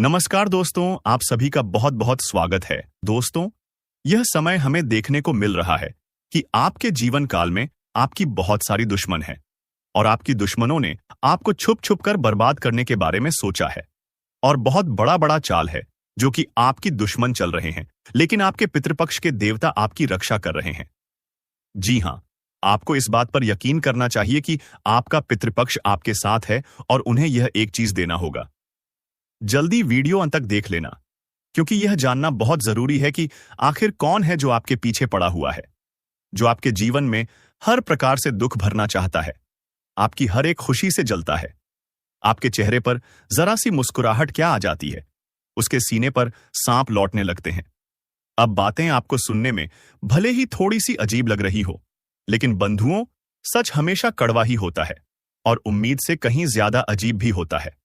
नमस्कार दोस्तों, आप सभी का बहुत बहुत स्वागत है। दोस्तों, यह समय हमें देखने को मिल रहा है कि आपके जीवन काल में आपकी बहुत सारी दुश्मन हैं और आपकी दुश्मनों ने आपको छुप छुप कर बर्बाद करने के बारे में सोचा है। और बहुत बड़ा बड़ा चाल है जो कि आपकी दुश्मन चल रहे हैं, लेकिन आपके पितृपक्ष के देवता आपकी रक्षा कर रहे हैं। जी हां, आपको इस बात पर यकीन करना चाहिए कि आपका पितृपक्ष आपके साथ है और उन्हें यह एक चीज देना होगा। जल्दी वीडियो अंत तक देख लेना, क्योंकि यह जानना बहुत जरूरी है कि आखिर कौन है जो आपके पीछे पड़ा हुआ है, जो आपके जीवन में हर प्रकार से दुख भरना चाहता है, आपकी हर एक खुशी से जलता है। आपके चेहरे पर जरा सी मुस्कुराहट क्या आ जाती है, उसके सीने पर सांप लौटने लगते हैं। अब बातें आपको सुनने में भले ही थोड़ी सी अजीब लग रही हो, लेकिन बंधुओं, सच हमेशा कड़वा ही होता है और उम्मीद से कहीं ज्यादा अजीब भी होता है।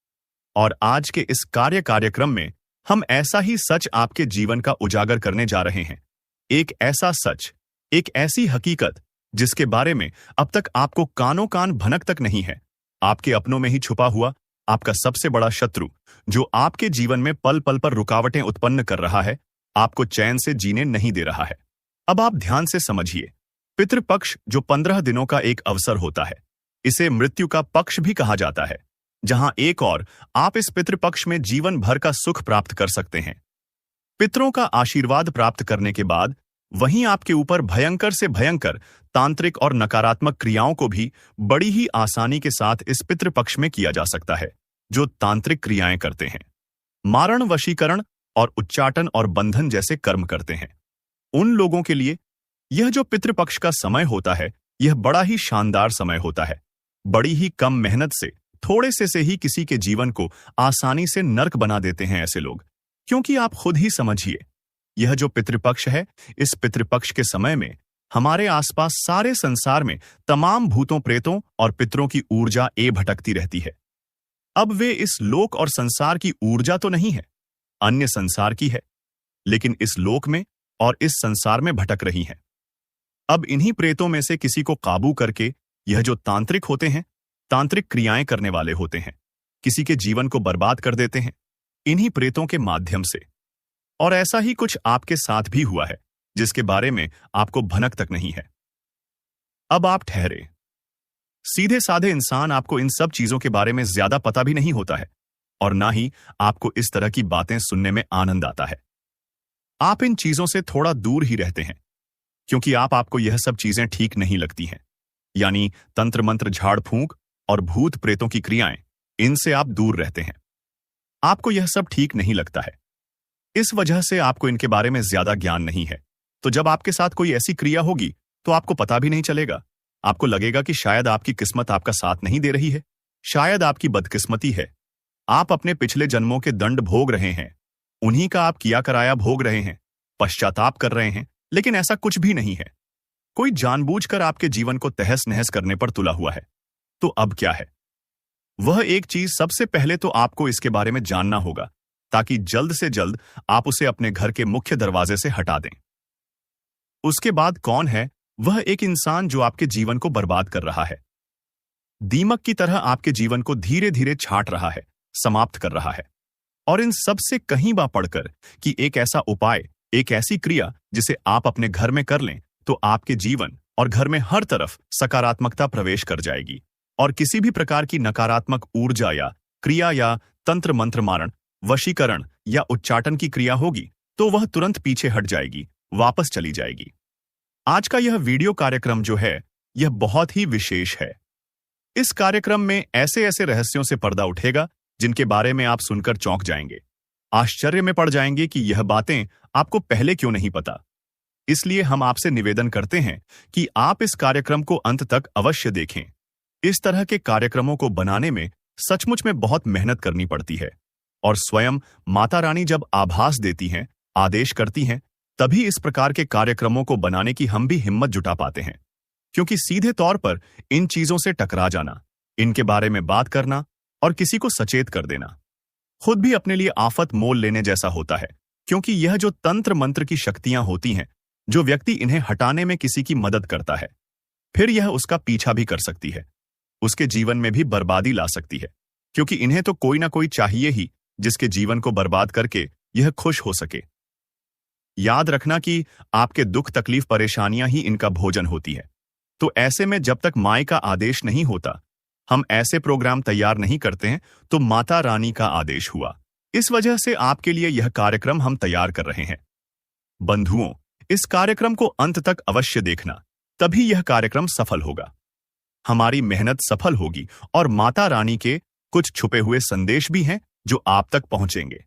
और आज के इस कार्यक्रम में हम ऐसा ही सच आपके जीवन का उजागर करने जा रहे हैं। एक ऐसा सच, एक ऐसी हकीकत जिसके बारे में अब तक आपको कानों कान भनक तक नहीं है। आपके अपनों में ही छुपा हुआ आपका सबसे बड़ा शत्रु, जो आपके जीवन में पल पल पर रुकावटें उत्पन्न कर रहा है, आपको चैन से जीने नहीं दे रहा है। अब आप ध्यान से समझिए। पितृपक्ष जो 15 दिनों का एक अवसर होता है, इसे मृत्यु का पक्ष भी कहा जाता है, जहां एक और आप इस पितृपक्ष में जीवन भर का सुख प्राप्त कर सकते हैं। पितरों का आशीर्वाद प्राप्त करने के बाद वहीं आपके ऊपर भयंकर से भयंकर तांत्रिक और नकारात्मक क्रियाओं को भी बड़ी ही आसानी के साथ इस पितृपक्ष में किया जा सकता है। जो तांत्रिक क्रियाएं करते हैं, मारण, वशीकरण और उच्चाटन और बंधन जैसे कर्म करते हैं, उन लोगों के लिए यह जो पितृपक्ष का समय होता है, यह बड़ा ही शानदार समय होता है। बड़ी ही कम मेहनत से, थोड़े से ही किसी के जीवन को आसानी से नर्क बना देते हैं ऐसे लोग। क्योंकि आप खुद ही समझिए, यह जो पितृपक्ष है, इस पितृपक्ष के समय में हमारे आसपास सारे संसार में तमाम भूतों, प्रेतों और पितरों की ऊर्जा भटकती रहती है। अब वे इस लोक और संसार की ऊर्जा तो नहीं है, अन्य संसार की है, लेकिन इस लोक में और इस संसार में भटक रही हैं। अब इन्हीं प्रेतों में से किसी को काबू करके यह जो तांत्रिक होते हैं, तांत्रिक क्रियाएं करने वाले होते हैं, किसी के जीवन को बर्बाद कर देते हैं इन्हीं प्रेतों के माध्यम से। और ऐसा ही कुछ आपके साथ भी हुआ है, जिसके बारे में आपको भनक तक नहीं है। अब आप ठहरे। सीधे साधे इंसान आपको इन सब चीजों के बारे में ज्यादा पता भी नहीं होता है, और ना ही आपको इस तरह की बातें सुनने में आनंद आता है। आप इन चीजों से थोड़ा दूर ही रहते हैं, क्योंकि आपको यह सब चीजें ठीक नहीं लगती हैं। यानी तंत्र मंत्र, झाड़ फूंक और भूत प्रेतों की क्रियाएं, इनसे आप दूर रहते हैं। आपको यह सब ठीक नहीं लगता है, इस वजह से आपको इनके बारे में ज्यादा ज्ञान नहीं है। तो जब आपके साथ कोई ऐसी क्रिया होगी तो आपको पता भी नहीं चलेगा। आपको लगेगा कि शायद आपकी किस्मत आपका साथ नहीं दे रही है, शायद आपकी बदकिस्मती है। आप अपने पिछले जन्मों के दंड भोग रहे हैं, उन्हीं का आप किया कराया भोग रहे हैं, पश्चाताप कर रहे हैं, लेकिन ऐसा कुछ भी नहीं है। कोई जानबूझकर आपके जीवन को तहस नहस करने पर तुला हुआ है। तो अब क्या है? वह एक चीज सबसे पहले तो आपको इसके बारे में जानना होगा, ताकि जल्द से जल्द आप उसे अपने घर के मुख्य दरवाजे से हटा दें। उसके बाद कौन है वह एक इंसान जो आपके जीवन को बर्बाद कर रहा है, दीमक की तरह आपके जीवन को धीरे धीरे छाट रहा है, समाप्त कर रहा है। और इन सब से कहीं बा पड़कर कि एक ऐसा उपाय, एक ऐसी क्रिया जिसे आप अपने घर में कर लें, तो आपके जीवन और घर में हर तरफ सकारात्मकता प्रवेश कर जाएगी, और किसी भी प्रकार की नकारात्मक ऊर्जा या क्रिया या तंत्र मंत्र, मारण, वशीकरण या उच्चाटन की क्रिया होगी तो वह तुरंत पीछे हट जाएगी, वापस चली जाएगी। आज का यह वीडियो कार्यक्रम जो है, यह बहुत ही विशेष है। इस कार्यक्रम में ऐसे ऐसे रहस्यों से पर्दा उठेगा जिनके बारे में आप सुनकर चौंक जाएंगे, आश्चर्य में पड़ जाएंगे कि यह बातें आपको पहले क्यों नहीं पता। इसलिए हम आपसे निवेदन करते हैं कि आप इस कार्यक्रम को अंत तक अवश्य देखें। इस तरह के कार्यक्रमों को बनाने में सचमुच में बहुत मेहनत करनी पड़ती है, और स्वयं माता रानी जब आभास देती हैं, आदेश करती हैं, तभी इस प्रकार के कार्यक्रमों को बनाने की हम भी हिम्मत जुटा पाते हैं। क्योंकि सीधे तौर पर इन चीजों से टकरा जाना, इनके बारे में बात करना और किसी को सचेत कर देना, खुद भी अपने लिए आफत मोल लेने जैसा होता है। क्योंकि यह जो तंत्र मंत्र की शक्तियां होती हैं, जो व्यक्ति इन्हें हटाने में किसी की मदद करता है, फिर यह उसका पीछा भी कर सकती है, उसके जीवन में भी बर्बादी ला सकती है। क्योंकि इन्हें तो कोई ना कोई चाहिए ही जिसके जीवन को बर्बाद करके यह खुश हो सके। याद रखना कि आपके दुख तकलीफ परेशानियां ही इनका भोजन होती है। तो ऐसे में जब तक माँ का आदेश नहीं होता, हम ऐसे प्रोग्राम तैयार नहीं करते हैं, तो माता रानी का आदेश हुआ। इस वजह से आपके लिए यह कार्यक्रम हम तैयार कर रहे हैं। बंधुओं, इस कार्यक्रम को अंत तक अवश्य देखना, तभी यह कार्यक्रम सफल होगा। हमारी मेहनत सफल होगी और माता रानी के कुछ छुपे हुए संदेश भी हैं जो आप तक पहुंचेंगे।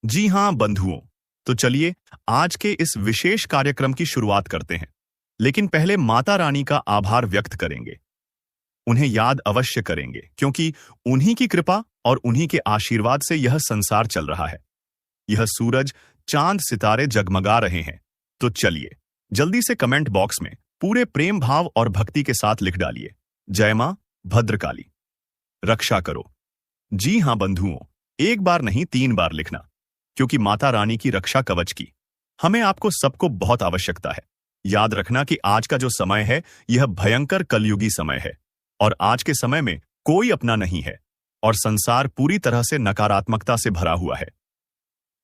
जी हां बंधुओं, तो चलिए आज के इस विशेष कार्यक्रम की शुरुआत करते हैं। लेकिन पहले माता रानी का आभार व्यक्त करेंगे। उन्हें याद अवश्य करेंगे, क्योंकि उन्हीं की कृपा और उन्हीं के आशीर्वाद से यह संसार चल रहा है। यह सूरज, चांद, सितारे जगमगा रहे हैं। तो चलिए जल्दी से कमेंट बॉक्स में पूरे प्रेम भाव और भक्ति के साथ लिख डालिए, जय मां भद्रकाली, रक्षा करो। जी हां बंधुओं, एक बार नहीं 3 बार लिखना, क्योंकि माता रानी की रक्षा कवच की हमें आपको सबको बहुत आवश्यकता है। याद रखना कि आज का जो समय है यह भयंकर कलयुगी समय है, और आज के समय में कोई अपना नहीं है और संसार पूरी तरह से नकारात्मकता से भरा हुआ है।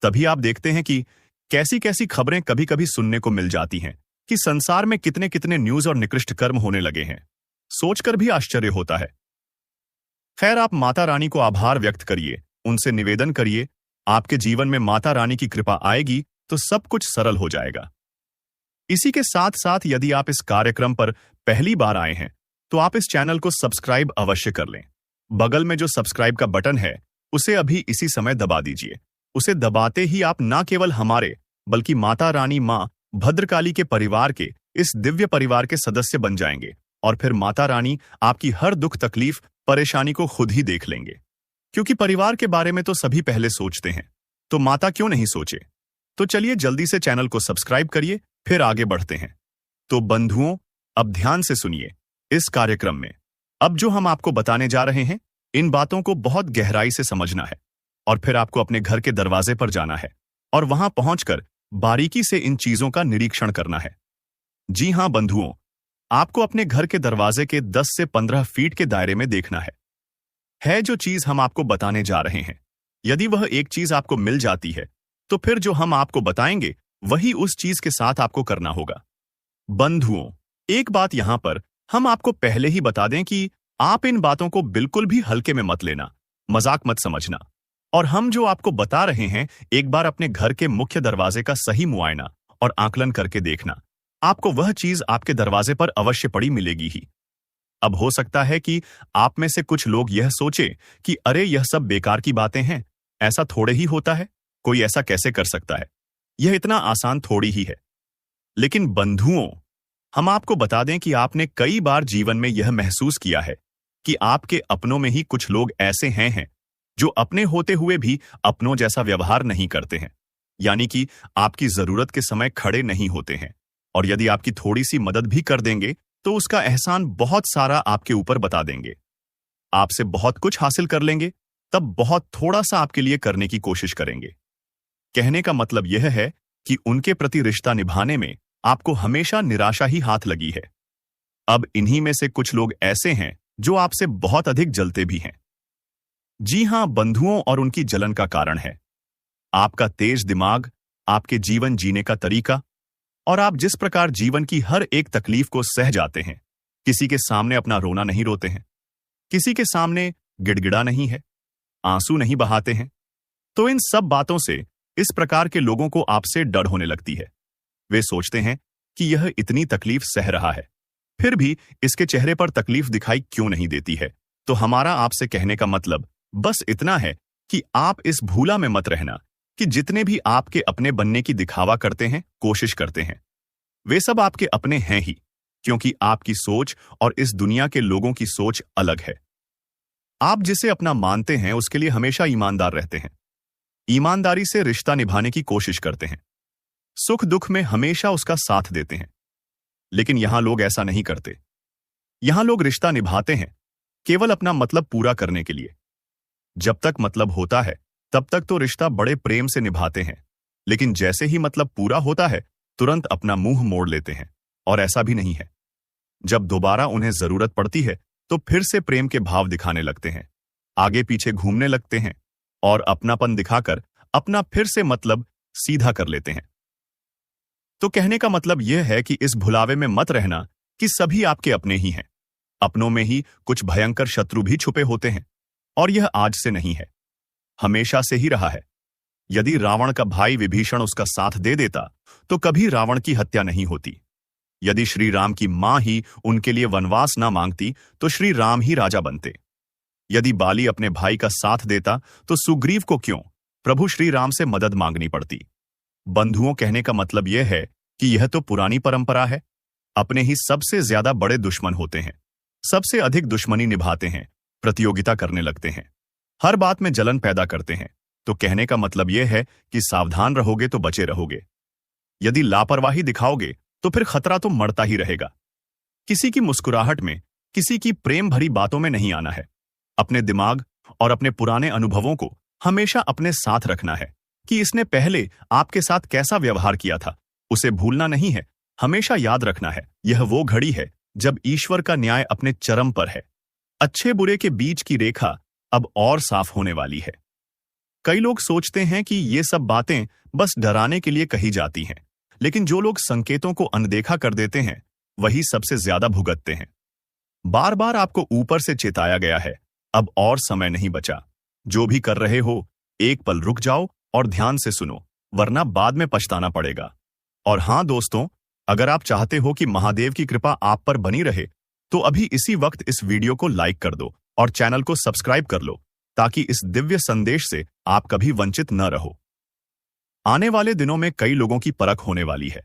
तभी आप देखते हैं कि कैसी कैसी खबरें कभी कभी सुनने को मिल जाती हैं कि संसार में कितने कितने न्यूज और निकृष्ट कर्म होने लगे हैं। सोचकर भी आश्चर्य होता है। खैर, आप माता रानी को आभार व्यक्त करिए, उनसे निवेदन करिए। आपके जीवन में माता रानी की कृपा आएगी तो सब कुछ सरल हो जाएगा। इसी के साथ साथ यदि आप इस कार्यक्रम पर पहली बार आए हैं तो आप इस चैनल को सब्सक्राइब अवश्य कर लें। बगल में जो सब्सक्राइब का बटन है उसे अभी इसी समय दबा दीजिए। उसे दबाते ही आप न केवल हमारे बल्कि माता रानी मां भद्रकाली के परिवार के इस दिव्य परिवार के सदस्य बन जाएंगे, और फिर माता रानी आपकी हर दुख तकलीफ परेशानी को खुद ही देख लेंगे। क्योंकि परिवार के बारे में तो सभी पहले सोचते हैं, तो माता क्यों नहीं सोचे। तो चलिए जल्दी से चैनल को सब्सक्राइब करिए, फिर आगे बढ़ते हैं। तो बंधुओं, अब ध्यान से सुनिए। इस कार्यक्रम में अब जो हम आपको बताने जा रहे हैं, इन बातों को बहुत गहराई से समझना है, और फिर आपको अपने घर के दरवाजे पर जाना है और वहां पहुंचकर बारीकी से इन चीजों का निरीक्षण करना है। जी हां बंधुओं, आपको अपने घर के दरवाजे के 10 से 15 फीट के दायरे में देखना है जो चीज हम आपको बताने जा रहे हैं। यदि वह एक चीज आपको मिल जाती है तो फिर जो हम आपको बताएंगे वही उस चीज के साथ आपको करना होगा। बंधुओं, एक बात यहां पर हम आपको पहले ही बता दें कि आप इन बातों को बिल्कुल भी हल्के में मत लेना, मजाक मत समझना। और हम जो आपको बता रहे हैं, एक बार अपने घर के मुख्य दरवाजे का सही मुआयना और आकलन करके देखना। आपको वह चीज आपके दरवाजे पर अवश्य पड़ी मिलेगी ही। अब हो सकता है कि आप में से कुछ लोग यह सोचे कि अरे यह सब बेकार की बातें हैं, ऐसा थोड़े ही होता है, कोई ऐसा कैसे कर सकता है, यह इतना आसान थोड़ी ही है। लेकिन बंधुओं, हम आपको बता दें कि आपने कई बार जीवन में यह महसूस किया है कि आपके अपनों में ही कुछ लोग ऐसे हैं जो अपने होते हुए भी अपनों जैसा व्यवहार नहीं करते हैं, यानी कि आपकी जरूरत के समय खड़े नहीं होते हैं, और यदि आपकी थोड़ी सी मदद भी कर देंगे तो उसका एहसान बहुत सारा आपके ऊपर बता देंगे। आपसे बहुत कुछ हासिल कर लेंगे, तब बहुत थोड़ा सा आपके लिए करने की कोशिश करेंगे। कहने का मतलब यह है कि उनके प्रति रिश्ता निभाने में आपको हमेशा निराशा ही हाथ लगी है। अब इन्हीं में से कुछ लोग ऐसे हैं जो आपसे बहुत अधिक जलते भी हैं। जी हां बंधुओं, और उनकी जलन का कारण है आपका तेज दिमाग, आपके जीवन जीने का तरीका, और आप जिस प्रकार जीवन की हर एक तकलीफ को सह जाते हैं। किसी के सामने अपना रोना नहीं रोते हैं, किसी के सामने गिड़गिड़ा नहीं है, आंसू नहीं बहाते हैं। तो इन सब बातों से इस प्रकार के लोगों को आपसे डर होने लगती है। वे सोचते हैं कि यह इतनी तकलीफ सह रहा है, फिर भी इसके चेहरे पर तकलीफ दिखाई क्यों नहीं देती है। तो हमारा आपसे कहने का मतलब बस इतना है कि आप इस भूला में मत रहना कि जितने भी आपके अपने बनने की दिखावा करते हैं, कोशिश करते हैं, वे सब आपके अपने हैं ही, क्योंकि आपकी सोच और इस दुनिया के लोगों की सोच अलग है। आप जिसे अपना मानते हैं उसके लिए हमेशा ईमानदार रहते हैं, ईमानदारी से रिश्ता निभाने की कोशिश करते हैं, सुख दुख में हमेशा उसका साथ देते हैं। लेकिन यहां लोग ऐसा नहीं करते। यहां लोग रिश्ता निभाते हैं केवल अपना मतलब पूरा करने के लिए। जब तक मतलब होता है तब तक तो रिश्ता बड़े प्रेम से निभाते हैं, लेकिन जैसे ही मतलब पूरा होता है तुरंत अपना मुंह मोड़ लेते हैं। और ऐसा भी नहीं है, जब दोबारा उन्हें जरूरत पड़ती है तो फिर से प्रेम के भाव दिखाने लगते हैं, आगे पीछे घूमने लगते हैं, और अपनापन दिखाकर अपना फिर से मतलब सीधा कर लेते हैं। तो कहने का मतलब यह है कि इस भुलावे में मत रहना कि सभी आपके अपने ही हैं। अपनों में ही कुछ भयंकर शत्रु भी छुपे होते हैं, और यह आज से नहीं है, हमेशा से ही रहा है। यदि रावण का भाई विभीषण उसका साथ दे देता तो कभी रावण की हत्या नहीं होती। यदि श्री राम की मां ही उनके लिए वनवास ना मांगती तो श्री राम ही राजा बनते। यदि बाली अपने भाई का साथ देता तो सुग्रीव को क्यों प्रभु श्री राम से मदद मांगनी पड़ती। बंधुओं, कहने का मतलब यह है कि यह तो पुरानी परंपरा है। अपने ही सबसे ज्यादा बड़े दुश्मन होते हैं, सबसे अधिक दुश्मनी निभाते हैं, प्रतियोगिता करने लगते हैं, हर बात में जलन पैदा करते हैं। तो कहने का मतलब यह है कि सावधान रहोगे तो बचे रहोगे। यदि लापरवाही दिखाओगे तो फिर खतरा तो मरता ही रहेगा। किसी की मुस्कुराहट में, किसी की प्रेम भरी बातों में नहीं आना है। अपने दिमाग और अपने पुराने अनुभवों को हमेशा अपने साथ रखना है कि इसने पहले आपके साथ कैसा व्यवहार किया था, उसे भूलना नहीं है, हमेशा याद रखना है। यह वो घड़ी है जब ईश्वर का न्याय अपने चरम पर है। अच्छे बुरे के बीच की रेखा अब और साफ होने वाली है। कई लोग सोचते हैं कि ये सब बातें बस डराने के लिए कही जाती हैं, लेकिन जो लोग संकेतों को अनदेखा कर देते हैं वही सबसे ज्यादा भुगतते हैं। बार बार आपको ऊपर से चेताया गया है, अब और समय नहीं बचा। जो भी कर रहे हो, एक पल रुक जाओ और ध्यान से सुनो, वरना बाद में पछताना पड़ेगा। और हां दोस्तों, अगर आप चाहते हो कि महादेव की कृपा आप पर बनी रहे तो अभी इसी वक्त इस वीडियो को लाइक कर दो और चैनल को सब्सक्राइब कर लो, ताकि इस दिव्य संदेश से आप कभी वंचित न रहो। आने वाले दिनों में कई लोगों की परख होने वाली है।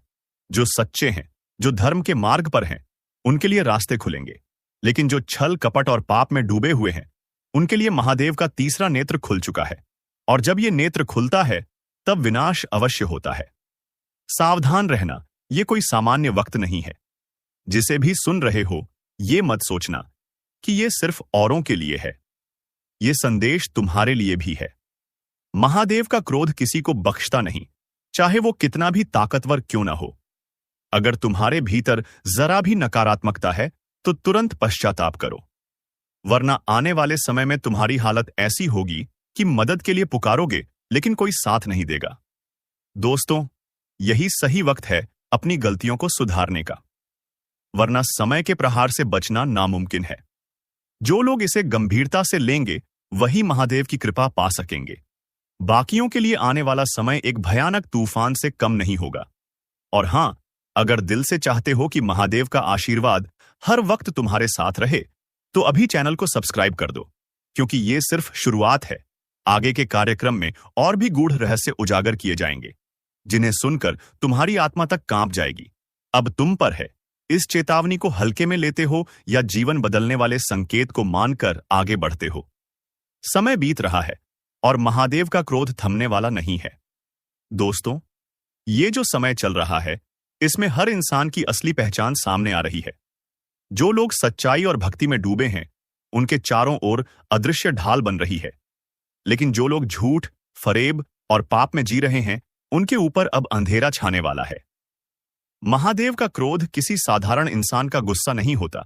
जो सच्चे हैं, जो धर्म के मार्ग पर हैं, उनके लिए रास्ते खुलेंगे, लेकिन जो छल कपट और पाप में डूबे हुए हैं उनके लिए महादेव का तीसरा नेत्र खुल चुका है। और जब ये नेत्र खुलता है तब विनाश अवश्य होता है। सावधान रहना, ये कोई सामान्य वक्त नहीं है। जिसे भी सुन रहे हो, ये मत सोचना कि ये सिर्फ औरों के लिए है। ये संदेश तुम्हारे लिए भी है। महादेव का क्रोध किसी को बख्शता नहीं, चाहे वो कितना भी ताकतवर क्यों ना हो। अगर तुम्हारे भीतर जरा भी नकारात्मकता है तो तुरंत पश्चाताप करो, वरना आने वाले समय में तुम्हारी हालत ऐसी होगी कि मदद के लिए पुकारोगे लेकिन कोई साथ नहीं देगा। दोस्तों, यही सही वक्त है अपनी गलतियों को सुधारने का, वरना समय के प्रहार से बचना नामुमकिन है। जो लोग इसे गंभीरता से लेंगे वही महादेव की कृपा पा सकेंगे। बाकियों के लिए आने वाला समय एक भयानक तूफान से कम नहीं होगा। और हां, अगर दिल से चाहते हो कि महादेव का आशीर्वाद हर वक्त तुम्हारे साथ रहे तो अभी चैनल को सब्सक्राइब कर दो, क्योंकि ये सिर्फ शुरुआत है। आगे के कार्यक्रम में और भी गूढ़ रहस्य उजागर किए जाएंगे, जिन्हें सुनकर तुम्हारी आत्मा तक कांप जाएगी। अब तुम पर है, इस चेतावनी को हल्के में लेते हो या जीवन बदलने वाले संकेत को मानकर आगे बढ़ते हो। समय बीत रहा है और महादेव का क्रोध थमने वाला नहीं है। दोस्तों, ये जो समय चल रहा है इसमें हर इंसान की असली पहचान सामने आ रही है। जो लोग सच्चाई और भक्ति में डूबे हैं उनके चारों ओर अदृश्य ढाल बन रही है, लेकिन जो लोग झूठ, फरेब और पाप में जी रहे हैं उनके ऊपर अब अंधेरा छाने वाला है। महादेव का क्रोध किसी साधारण इंसान का गुस्सा नहीं होता।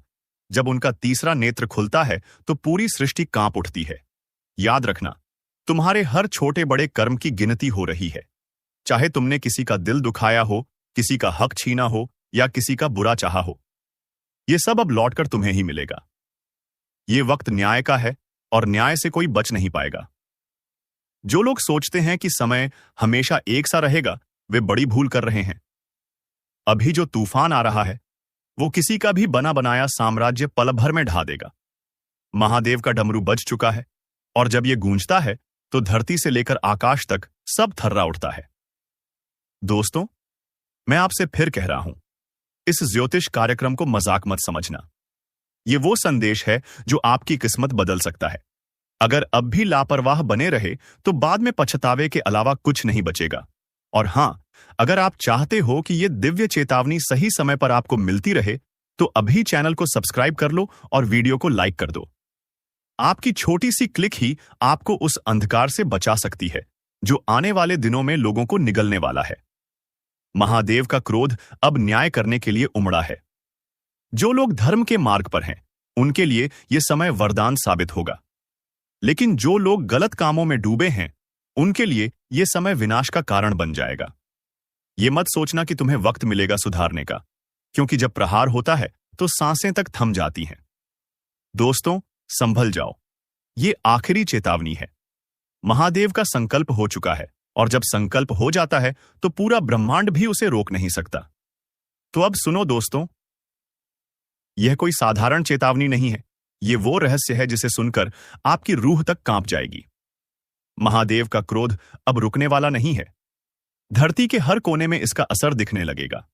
जब उनका तीसरा नेत्र खुलता है तो पूरी सृष्टि कांप उठती है। याद रखना, तुम्हारे हर छोटे बड़े कर्म की गिनती हो रही है। चाहे तुमने किसी का दिल दुखाया हो, किसी का हक छीना हो या किसी का बुरा चाहा हो, ये सब अब लौटकर तुम्हें ही मिलेगा। ये वक्त न्याय का है और न्याय से कोई बच नहीं पाएगा। जो लोग सोचते हैं कि समय हमेशा एक सा रहेगा, वे बड़ी भूल कर रहे हैं। अभी जो तूफान आ रहा है वो किसी का भी बना बनाया साम्राज्य पल भर में ढा देगा। महादेव का डमरू बज चुका है और जब यह गूंजता है तो धरती से लेकर आकाश तक सब थर्रा उठता है। दोस्तों, मैं आपसे फिर कह रहा हूं, इस ज्योतिष कार्यक्रम को मजाक मत समझना। ये वो संदेश है जो आपकी किस्मत बदल सकता है। अगर अब भी लापरवाह बने रहे तो बाद में पछतावे के अलावा कुछ नहीं बचेगा। और हां, अगर आप चाहते हो कि ये दिव्य चेतावनी सही समय पर आपको मिलती रहे तो अभी चैनल को सब्सक्राइब कर लो और वीडियो को लाइक कर दो। आपकी छोटी सी क्लिक ही आपको उस अंधकार से बचा सकती है जो आने वाले दिनों में लोगों को निगलने वाला है। महादेव का क्रोध अब न्याय करने के लिए उमड़ा है। जो लोग धर्म के मार्ग पर हैं उनके लिए यह समय वरदान साबित होगा। लेकिन जो लोग गलत कामों में डूबे हैं, उनके लिए यह समय विनाश का कारण बन जाएगा। ये मत सोचना कि तुम्हें वक्त मिलेगा सुधारने का, क्योंकि जब प्रहार होता है तो सांसें तक थम जाती हैं। दोस्तों, संभल जाओ। ये आखिरी चेतावनी है। महादेव का संकल्प हो चुका है, और जब संकल्प हो जाता है तो पूरा ब्रह्मांड भी उसे रोक नहीं सकता। तो अब सुनो दोस्तों, यह कोई साधारण चेतावनी नहीं है। यह वो रहस्य है जिसे सुनकर आपकी रूह तक कांप जाएगी। महादेव का क्रोध अब रुकने वाला नहीं है। धरती के हर कोने में इसका असर दिखने लगेगा।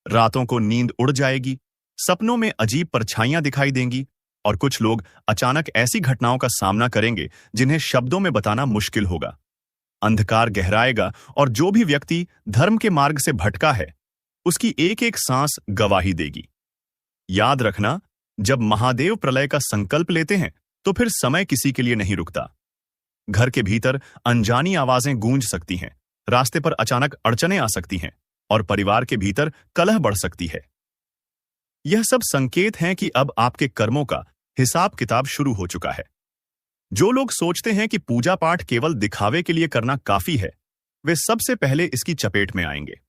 रातों को नींद उड़ जाएगी, सपनों में अजीब परछाइयां दिखाई देंगी, और कुछ लोग अचानक ऐसी घटनाओं का सामना करेंगे जिन्हें शब्दों में बताना मुश्किल होगा। अंधकार गहराएगा, और जो भी व्यक्ति धर्म के मार्ग से भटका है, उसकी एक एक सांस गवाही देगी। याद रखना, जब महादेव प्रलय का संकल्प लेते हैं तो फिर समय किसी के लिए नहीं रुकता। घर के भीतर अनजानी आवाजें गूंज सकती हैं, रास्ते पर अचानक अड़चनें आ सकती हैं, और परिवार के भीतर कलह बढ़ सकती है। यह सब संकेत हैं कि अब आपके कर्मों का हिसाब किताब शुरू हो चुका है। जो लोग सोचते हैं कि पूजा पाठ केवल दिखावे के लिए करना काफी है, वे सबसे पहले इसकी चपेट में आएंगे।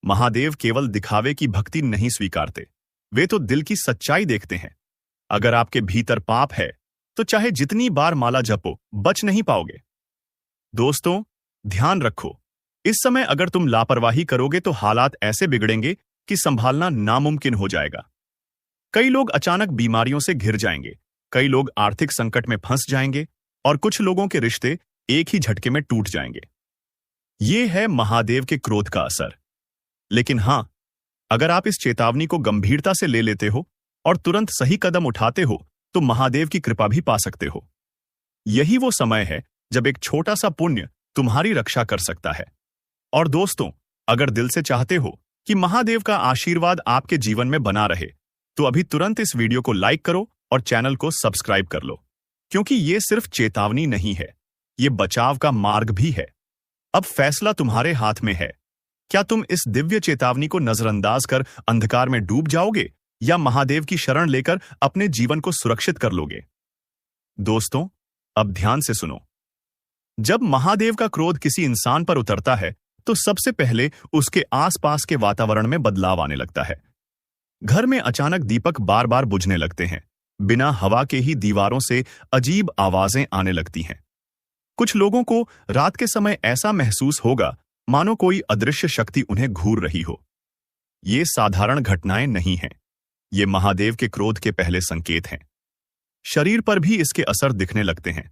महादेव केवल दिखावे की भक्ति नहीं स्वीकारते, वे तो दिल की सच्चाई देखते हैं। अगर आपके भीतर पाप है तो चाहे जितनी बार माला जपो, बच नहीं पाओगे। दोस्तों, ध्यान रखो, इस समय अगर तुम लापरवाही करोगे तो हालात ऐसे बिगड़ेंगे कि संभालना नामुमकिन हो जाएगा। कई लोग अचानक बीमारियों से घिर जाएंगे, कई लोग आर्थिक संकट में फंस जाएंगे, और कुछ लोगों के रिश्ते एक ही झटके में टूट जाएंगे। यह है महादेव के क्रोध का असर। लेकिन हां, अगर आप इस चेतावनी को गंभीरता से ले लेते हो और तुरंत सही कदम उठाते हो तो महादेव की कृपा भी पा सकते हो। यही वो समय है जब एक छोटा सा पुण्य तुम्हारी रक्षा कर सकता है। और दोस्तों, अगर दिल से चाहते हो कि महादेव का आशीर्वाद आपके जीवन में बना रहे, तो अभी तुरंत इस वीडियो को लाइक करो और चैनल को सब्सक्राइब कर लो, क्योंकि ये सिर्फ चेतावनी नहीं है, ये बचाव का मार्ग भी है। अब फैसला तुम्हारे हाथ में है। क्या तुम इस दिव्य चेतावनी को नजरअंदाज कर अंधकार में डूब जाओगे, या महादेव की शरण लेकर अपने जीवन को सुरक्षित कर लोगे? दोस्तों, अब ध्यान से सुनो। जब महादेव का क्रोध किसी इंसान पर उतरता है तो सबसे पहले उसके आसपास के वातावरण में बदलाव आने लगता है। घर में अचानक दीपक बार बार बुझने लगते हैं, बिना हवा के ही दीवारों से अजीब आवाजें आने लगती हैं। कुछ लोगों को रात के समय ऐसा महसूस होगा मानो कोई अदृश्य शक्ति उन्हें घूर रही हो। ये साधारण घटनाएं नहीं हैं, ये महादेव के क्रोध के पहले संकेत हैं। शरीर पर भी इसके असर दिखने लगते हैं।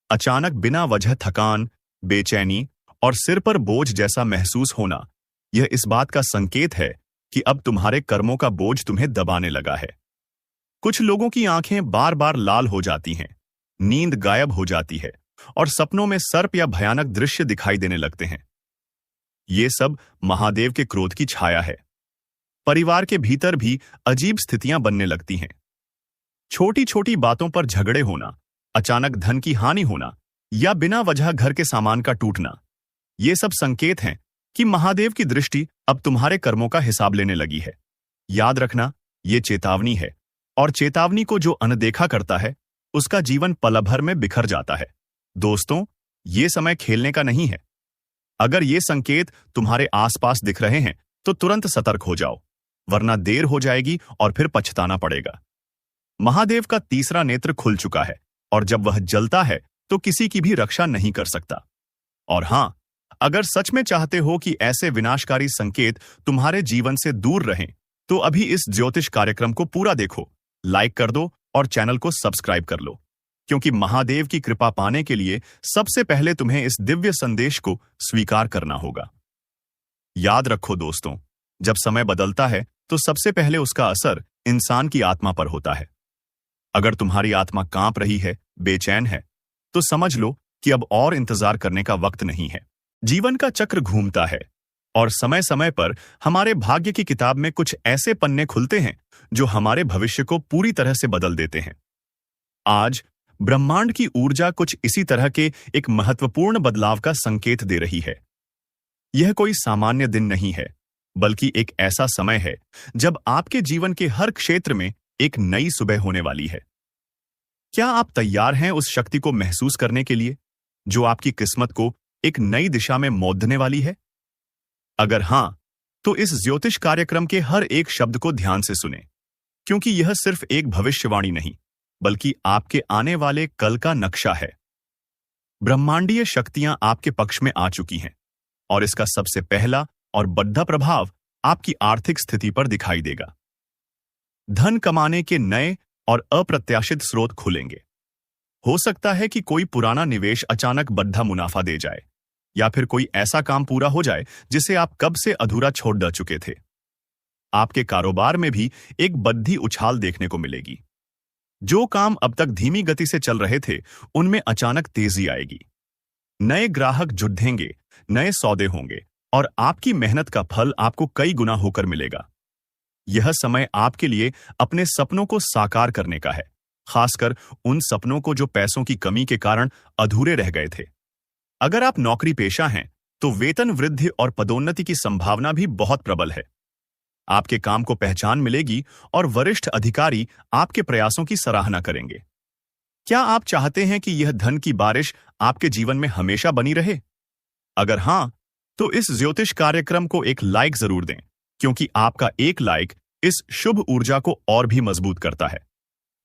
अचानक बिना वजह थकान, बेचैनी और सिर पर बोझ जैसा महसूस होना, यह इस बात का संकेत है कि अब तुम्हारे कर्मों का बोझ तुम्हें दबाने लगा है। कुछ लोगों की आंखें बार बार लाल हो जाती हैं, नींद गायब हो जाती है, और सपनों में सर्प या भयानक दृश्य दिखाई देने लगते हैं। ये सब महादेव के क्रोध की छाया है। परिवार के भीतर भी अजीब स्थितियां बनने लगती हैं। छोटी छोटी बातों पर झगड़े होना, अचानक धन की हानि होना, या बिना वजह घर के सामान का टूटना, ये सब संकेत हैं कि महादेव की दृष्टि अब तुम्हारे कर्मों का हिसाब लेने लगी है। याद रखना, ये चेतावनी है, और चेतावनी को जो अनदेखा करता है उसका जीवन पल भर में बिखर जाता है। दोस्तों, ये समय खेलने का नहीं है। अगर ये संकेत तुम्हारे आसपास दिख रहे हैं तो तुरंत सतर्क हो जाओ, वरना देर हो जाएगी और फिर पछताना पड़ेगा। महादेव का तीसरा नेत्र खुल चुका है, और जब वह जलता है तो किसी की भी रक्षा नहीं कर सकता। और हां, अगर सच में चाहते हो कि ऐसे विनाशकारी संकेत तुम्हारे जीवन से दूर रहें, तो अभी इस ज्योतिष कार्यक्रम को पूरा देखो, लाइक कर दो और चैनल को सब्सक्राइब कर लो, क्योंकि महादेव की कृपा पाने के लिए सबसे पहले तुम्हें इस दिव्य संदेश को स्वीकार करना होगा। याद रखो दोस्तों, जब समय बदलता है तो सबसे पहले उसका असर इंसान की आत्मा पर होता है। अगर तुम्हारी आत्मा कांप रही है, बेचैन है, तो समझ लो कि अब और इंतजार करने का वक्त नहीं है। जीवन का चक्र घूमता है, और समय समय पर हमारे भाग्य की किताब में कुछ ऐसे पन्ने खुलते हैं जो हमारे भविष्य को पूरी तरह से बदल देते हैं। आज ब्रह्मांड की ऊर्जा कुछ इसी तरह के एक महत्वपूर्ण बदलाव का संकेत दे रही है। यह कोई सामान्य दिन नहीं है, बल्कि एक ऐसा समय है जब आपके जीवन के हर क्षेत्र में एक नई सुबह होने वाली है। क्या आप तैयार हैं उस शक्ति को महसूस करने के लिए जो आपकी किस्मत को एक नई दिशा में मोड़ने वाली है? अगर हां, तो इस ज्योतिष कार्यक्रम के हर एक शब्द को ध्यान से सुनें, क्योंकि यह सिर्फ एक भविष्यवाणी नहीं, बल्कि आपके आने वाले कल का नक्शा है। ब्रह्मांडीय शक्तियां आपके पक्ष में आ चुकी हैं, और इसका सबसे पहला और बड़ा प्रभाव आपकी आर्थिक स्थिति पर दिखाई देगा। धन कमाने के नए और अप्रत्याशित स्रोत खुलेंगे। हो सकता है कि कोई पुराना निवेश अचानक बड़ा मुनाफा दे जाए, या फिर कोई ऐसा काम पूरा हो जाए जिसे आप कब से अधूरा छोड़ दे चुके थे। आपके कारोबार में भी एक बड़ी उछाल देखने को मिलेगी। जो काम अब तक धीमी गति से चल रहे थे, उनमें अचानक तेजी आएगी। नए ग्राहक जुड़ेंगे, नए सौदे होंगे, और आपकी मेहनत का फल आपको कई गुना होकर मिलेगा। यह समय आपके लिए अपने सपनों को साकार करने का है, खासकर उन सपनों को जो पैसों की कमी के कारण अधूरे रह गए थे। अगर आप नौकरी पेशा हैं, तो वेतन वृद्धि और पदोन्नति की संभावना भी बहुत प्रबल है। आपके काम को पहचान मिलेगी और वरिष्ठ अधिकारी आपके प्रयासों की सराहना करेंगे। क्या आप चाहते हैं कि यह धन की बारिश आपके जीवन में हमेशा बनी रहे? अगर हां, तो इस ज्योतिष कार्यक्रम को एक लाइक जरूर दें, क्योंकि आपका एक लाइक इस शुभ ऊर्जा को और भी मजबूत करता है।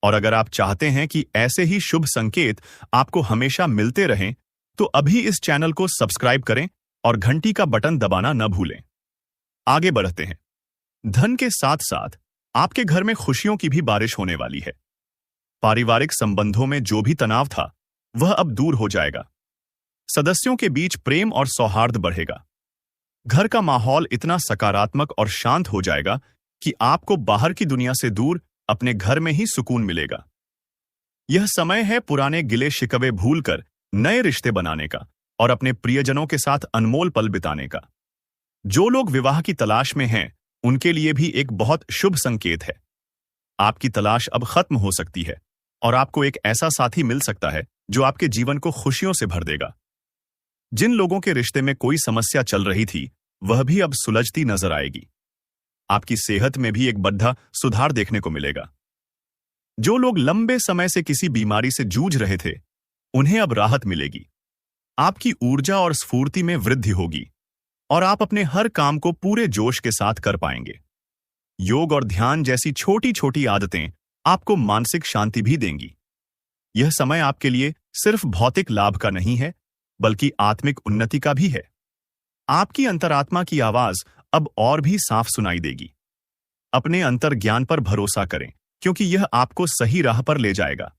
और अगर आप चाहते हैं कि ऐसे ही शुभ संकेत आपको हमेशा मिलते रहें, तो अभी इस चैनल को सब्सक्राइब करें और घंटी का बटन दबाना न भूलें। आगे बढ़ते हैं। धन के साथ साथ आपके घर में खुशियों की भी बारिश होने वाली है। पारिवारिक संबंधों में जो भी तनाव था, वह अब दूर हो जाएगा। सदस्यों के बीच प्रेम और सौहार्द बढ़ेगा। घर का माहौल इतना सकारात्मक और शांत हो जाएगा कि आपको बाहर की दुनिया से दूर अपने घर में ही सुकून मिलेगा। यह समय है पुराने गिले शिकवे भूलकर नए रिश्ते बनाने का और अपने प्रियजनों के साथ अनमोल पल बिताने का। जो लोग विवाह की तलाश में हैं, उनके लिए भी एक बहुत शुभ संकेत है। आपकी तलाश अब खत्म हो सकती है और आपको एक ऐसा साथी मिल सकता है जो आपके जीवन को खुशियों से भर देगा। जिन लोगों के रिश्ते में कोई समस्या चल रही थी, वह भी अब सुलझती नजर आएगी। आपकी सेहत में भी एक बड़ा सुधार देखने को मिलेगा। जो लोग लंबे समय से किसी बीमारी से जूझ रहे थे, उन्हें अब राहत मिलेगी। आपकी ऊर्जा और स्फूर्ति में वृद्धि होगी और आप अपने हर काम को पूरे जोश के साथ कर पाएंगे। योग और ध्यान जैसी छोटी छोटी आदतें आपको मानसिक शांति भी देंगी। यह समय आपके लिए सिर्फ भौतिक लाभ का नहीं है, बल्कि आत्मिक उन्नति का भी है। आपकी अंतरात्मा की आवाज अब और भी साफ सुनाई देगी। अपने अंतर ज्ञान पर भरोसा करें, क्योंकि यह आपको सही राह पर ले जाएगा।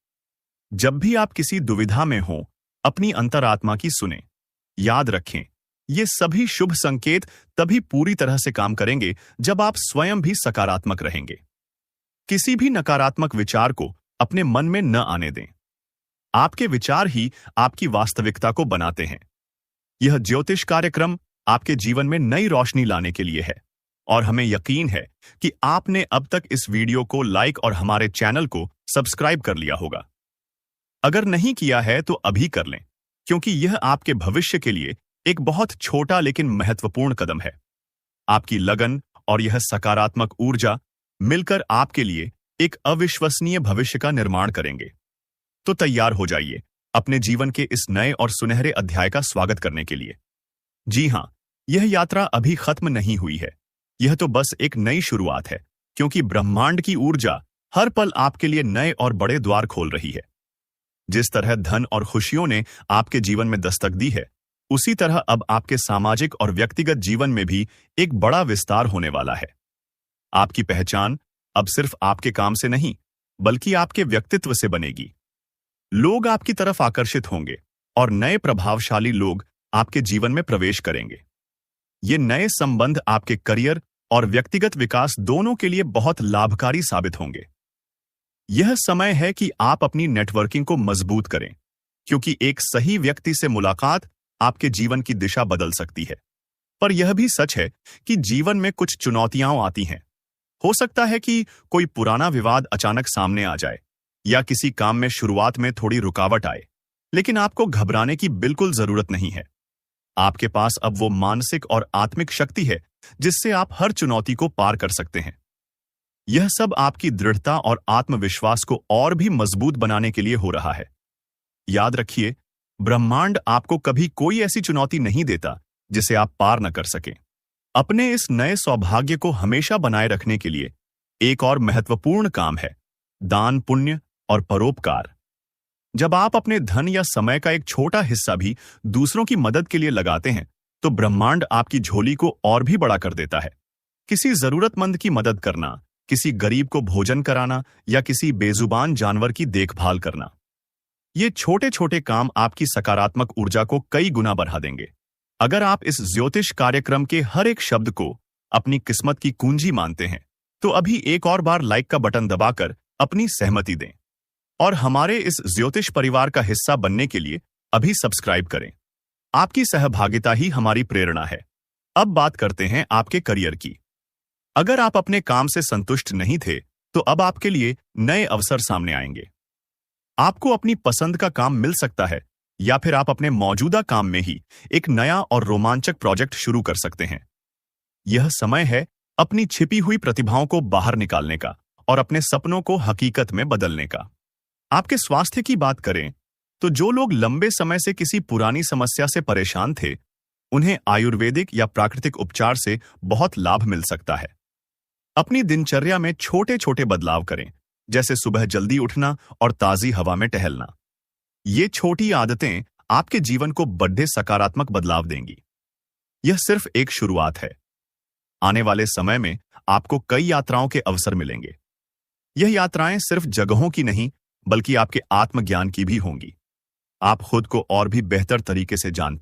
जब भी आप किसी दुविधा में हो, अपनी अंतरात्मा की सुनें। याद रखें, ये सभी शुभ संकेत तभी पूरी तरह से काम करेंगे जब आप स्वयं भी सकारात्मक रहेंगे। किसी भी नकारात्मक विचार को अपने मन में न आने दें। आपके विचार ही आपकी वास्तविकता को बनाते हैं। यह ज्योतिष कार्यक्रम आपके जीवन में नई रोशनी लाने के लिए है, और हमें यकीन है कि आपने अब तक इस वीडियो को लाइक और हमारे चैनल को सब्सक्राइब कर लिया होगा। अगर नहीं किया है तो अभी कर लें, क्योंकि यह आपके भविष्य के लिए एक बहुत छोटा लेकिन महत्वपूर्ण कदम है। आपकी लगन और यह सकारात्मक ऊर्जा मिलकर आपके लिए एक अविश्वसनीय भविष्य का निर्माण करेंगे। तो तैयार हो जाइए अपने जीवन के इस नए और सुनहरे अध्याय का स्वागत करने के लिए। जी हां, यह यात्रा अभी खत्म नहीं हुई है। यह तो बस एक नई शुरुआत है, क्योंकि ब्रह्मांड की ऊर्जा हर पल आपके लिए नए और बड़े द्वार खोल रही है। जिस तरह धन और खुशियों ने आपके जीवन में दस्तक दी है, उसी तरह अब आपके सामाजिक और व्यक्तिगत जीवन में भी एक बड़ा विस्तार होने वाला है। आपकी पहचान अब सिर्फ आपके काम से नहीं, बल्कि आपके व्यक्तित्व से बनेगी। लोग आपकी तरफ आकर्षित होंगे और नए प्रभावशाली लोग आपके जीवन में प्रवेश करेंगे। ये नए संबंध आपके करियर और व्यक्तिगत विकास दोनों के लिए बहुत लाभकारी साबित होंगे। यह समय है कि आप अपनी नेटवर्किंग को मजबूत करें, क्योंकि एक सही व्यक्ति से मुलाकात आपके जीवन की दिशा बदल सकती है। पर यह भी सच है कि जीवन में कुछ चुनौतियां आती हैं। हो सकता है कि कोई पुराना विवाद अचानक सामने आ जाए, या किसी काम में शुरुआत में थोड़ी रुकावट आए, लेकिन आपको घबराने की बिल्कुल जरूरत नहीं है। आपके पास अब वो मानसिक और आत्मिक शक्ति है जिससे आप हर चुनौती को पार कर सकते हैं। यह सब आपकी दृढ़ता और आत्मविश्वास को और भी मजबूत बनाने के लिए हो रहा है। याद रखिए, ब्रह्मांड आपको कभी कोई ऐसी चुनौती नहीं देता जिसे आप पार न कर सकें। अपने इस नए सौभाग्य को हमेशा बनाए रखने के लिए एक और महत्वपूर्ण काम है दान, पुण्य और परोपकार। जब आप अपने धन या समय का एक छोटा हिस्सा भी दूसरों की मदद के लिए लगाते हैं, तो ब्रह्मांड आपकी झोली को और भी बड़ा कर देता है। किसी जरूरतमंद की मदद करना, किसी गरीब को भोजन कराना या किसी बेजुबान जानवर की देखभाल करना, ये छोटे छोटे काम आपकी सकारात्मक ऊर्जा को कई गुना बढ़ा देंगे। अगर आप इस ज्योतिष कार्यक्रम के हर एक शब्द को अपनी किस्मत की कुंजी मानते हैं, तो अभी एक और बार लाइक का बटन दबाकर अपनी सहमति दें और हमारे इस ज्योतिष परिवार का हिस्सा बनने के लिए अभी सब्सक्राइब करें। आपकी सहभागिता ही हमारी प्रेरणा है। अब बात करते हैं आपके करियर की। अगर आप अपने काम से संतुष्ट नहीं थे, तो अब आपके लिए नए अवसर सामने आएंगे। आपको अपनी पसंद का काम मिल सकता है या फिर आप अपने मौजूदा काम में ही एक नया और रोमांचक प्रोजेक्ट शुरू कर सकते हैं। यह समय है अपनी छिपी हुई प्रतिभाओं को बाहर निकालने का और अपने सपनों को हकीकत में बदलने का। आपके स्वास्थ्य की बात करें तो जो लोग लंबे समय से किसी पुरानी समस्या से परेशान थे, उन्हें आयुर्वेदिक या प्राकृतिक उपचार से बहुत लाभ मिल सकता है। अपनी दिनचर्या में छोटे छोटे बदलाव करें, जैसे सुबह जल्दी उठना और ताजी हवा में टहलना। ये छोटी आदतें आपके जीवन को बड़े सकारात्मक बदलाव देंगी। यह सिर्फ एक शुरुआत है। आने वाले समय में आपको कई यात्राओं के अवसर मिलेंगे। यह यात्राएं सिर्फ जगहों की नहीं, बल्कि आपके आत्मज्ञान की भी होंगी। आप खुद को और भी बेहतर तरीके से जान